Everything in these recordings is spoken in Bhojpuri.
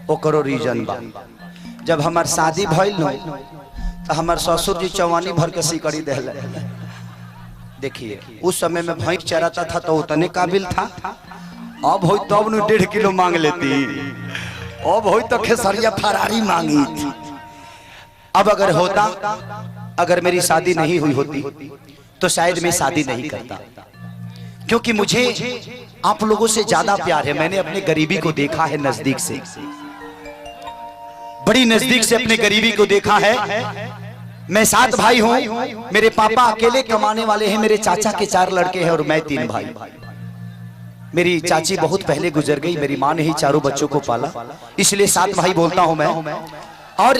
ओकरो रीजन बा। जब हमार शादी भइल न तो हमार ससुर जी चौवानी भर के सिकड़ी देले। देखिए उस समय में भैंस चराता था तो उतने काबिल था। अब हो तब न 1.5 किलो मांग लेती, अब हो तो खेसरिया फरारी मांगी थी। अब अगर होता, अगर मेरी शादी नहीं हुई होती तो शायद मैं शादी नहीं करता, क्योंकि मुझे आप लोगों से ज्यादा प्यार है। मैंने अपने गरीबी को देखा है नजदीक से, बड़ी नजदीक से अपने गरीबी को देखा है। मैं 7 भाई हूं, मेरे पापा अकेले कमाने वाले हैं, मेरे चाचा के 4 लड़के हैं और मैं 3 भाई। मेरी चाची बहुत पहले गुजर गई, मेरी मां ने ही चारों बच्चों को पाला, इसलिए 7 भाई बोलता हूं मैं। और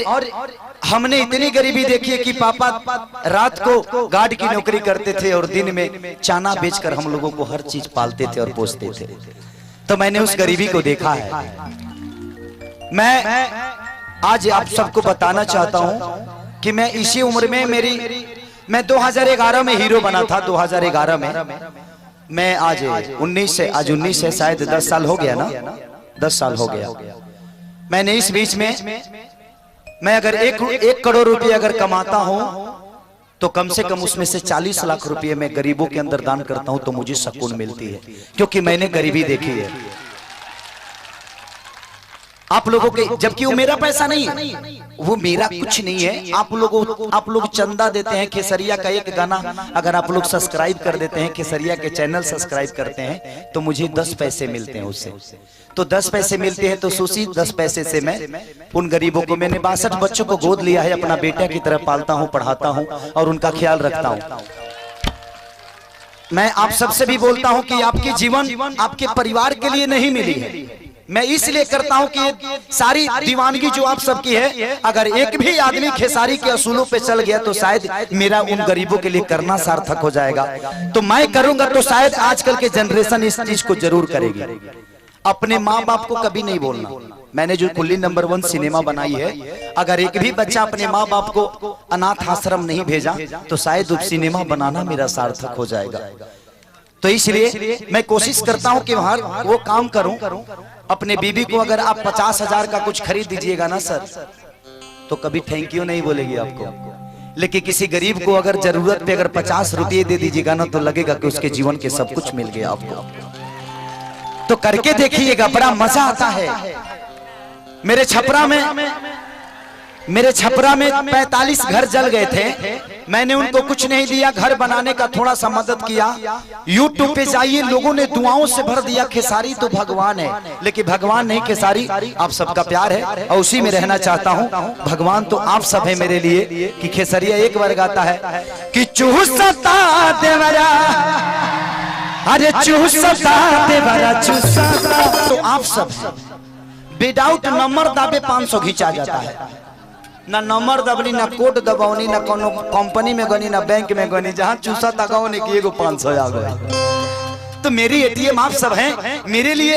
हमने इतनी गरीबी देखी है कि पापा रात को गार्ड की नौकरी करते थे और दिन में चाना बेचकर हम लोगों को हर चीज पालते थे और पोसते थे। तो मैंने उस गरीबी को देखा है। मैं आज आप सबको बताना चाहता हूं कि मैं इसी उम्र में मैं 2011 में हीरो बना था। 2011 में मैं आज 19 से शायद 10 साल हो गया ना, 10 साल हो गया। मैंने इस बीच में मैं अगर 1 करोड़ रुपए अगर कमाता हूं तो कम से कम उसमें से 40 लाख रुपए मैं गरीबों के अंदर दान करता हूं तो मुझे सुकून मिलती है, क्योंकि मैंने गरीबी देखी है। आप लोगों के, जबकि वो मेरा पैसा नहीं है, वो मेरा कुछ नहीं है। आप लोग चंदा देते हैं। खेसरिया का एक गाना अगर आप लोग सब्सक्राइब कर देते हैं, खेसरिया के चैनल सब्सक्राइब करते हैं तो मुझे 10 पैसे मिलते हैं उससे। तो 10 पैसे मिलते हैं तो उसी 10 पैसे से मैं उन गरीबों को, मैंने 62 बच्चों को गोद लिया है, अपना बेटा की तरह पालता हूँ, पढ़ाता हूँ और उनका ख्याल रखता हूँ। मैं आप सबसे भी बोलता हूँ कि आपके जीवन आपके परिवार के लिए नहीं मिली है। मैं इसलिए करता हूं कि सारी दीवानगी जो आप सबकी है, अगर एक भी आदमी खेसारी के असूलों पे चल गया तो शायद मेरा उन गरीबों के लिए करना सार्थक हो जाएगा। तो मैं करूंगा तो शायद आजकल के जनरेशन इस चीज को जरूर करेगी। अपने माँ बाप को कभी नहीं बोलना। मैंने जो कुल्ली नंबर 1 सिनेमा बनाई है, अगर एक भी बच्चा अपने माँ बाप को अनाथ आश्रम नहीं भेजा तो शायद उस सिनेमा बनाना मेरा सार्थक हो जाएगा। तो इसलिए मैं कोशिश करता हूं कि वहां वो काम करूं। अपने बीबी को अगर आप 50,000 का कुछ खरीद दीजिएगा ना सर, तो कभी थैंक यू नहीं बोलेगी आपको। लेकिन किसी गरीब को अगर जरूरत पे अगर 50 रुपये दे दीजिएगा ना, तो लगेगा कि उसके जीवन के सब कुछ मिल गया आपको। तो करके देखिएगा, बड़ा मजा आता है। मेरे छपरा में 45 घर जल गए थे। मैंने उनको कुछ नहीं दिया, घर बनाने का थोड़ा सा मदद किया। YouTube पे जाइए, लोगों ने दुआओं से भर दिया। खेसारी तो भगवान है, लेकिन भगवान नहीं, खेसारी आप सबका प्यार है और उसी में रहना चाहता हूँ। भगवान तो आप सब है मेरे लिए। कि खेसरिया एक बार गाता है कि चूसता देवरा, अरे चूसता देवरा चूसता। तो आप सब विदाउट नंबर दाबे 500 खींचा जाता है। ना नंबर दबनी, ना कोड दबावनी, ना कोनो कंपनी में गनी, ना बैंक में गनी, जहां चूसा तकाओ ने कि एगो 500 आ गया। तो मेरी एटीएम आप सब हैं। मेरे लिए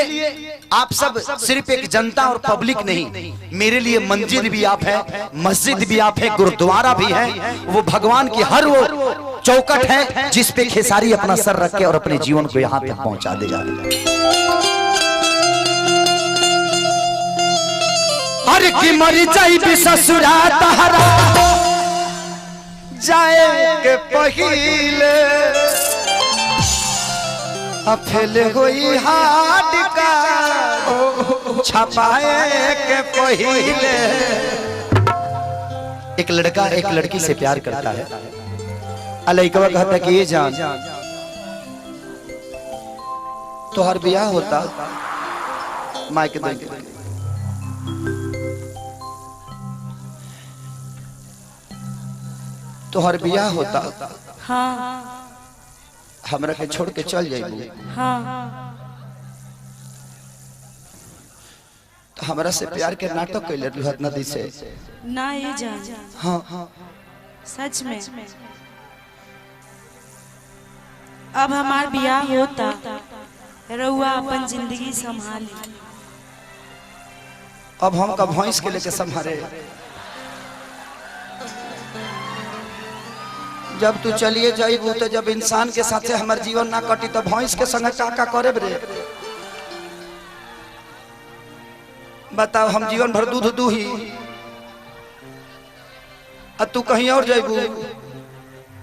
आप सब सिर्फ एक जनता और पब्लिक नहीं, मेरे लिए मंदिर भी आप हैं, मस्जिद भी आप हैं, गुरुद्वारा भी है। वो भगवान की हर वो चौकट है जिस पे खेसारी अपना सर रख के और अपने जीवन को यहाँ तक पहुंचा देगा। अरे की मरी जाई भी ससुरा तहरा जाए के पहिले, अफेल होई हाथ का छपाए के पहिले। एक लड़का एक लड़की से प्यार करता है। अलैकवा कहता कि ये जान तोहर ब्याह होता, माइक दे तोहर बियाह होता, हाँ, हमरा के छोड़ के चल जाइबू, हाँ, तो हमरा से प्यार के नाटक कैले रहत नदी से ना ये जान। हाँ हाँ सच में अब हमार बियाह होता, रउआ अपन जिंदगी संभाली। अब हम का भैंस के लेके संभारे। जब तू चलिए जाइबू तो जब इंसान के साथे हमार जीवन ना कटी तो भैंस के संग का करे रे। बताओ हम जीवन भर दूध दू ही तू कहीं और जाबू।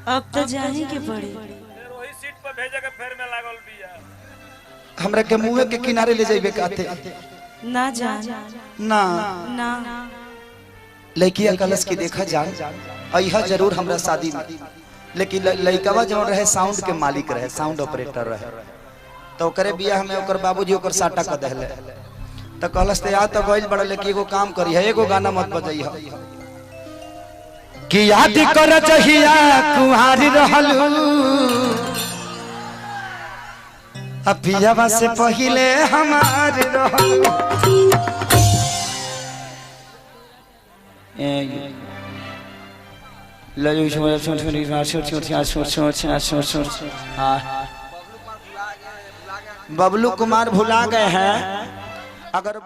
अब तो जाने के पड़े। वही सीट पर भेजे के फेर में लागल बिया। हमरा के मुंह के किनारे ले जाइबे काते ना जान ना ना लड़किया कलश की देखा जान अइहा जरूर हमरा शादी में। लेकिन लड़कवा जो रहे साउंड के मालिक रहे, साउंड ऑपरेटर रहे, तो करे बिया हमें ओकर बाबूजी ओकर साटा क देले। तो कहलस ते आ तो गइल बड़ा, लेकिन एगो काम करी है, एगो गाना मत बजाइहा कि याद कर जहिया कुहारी रहलू अपियावा से पहिले हमार रहलू। बबलू कुमार भुला गए हैं। अगर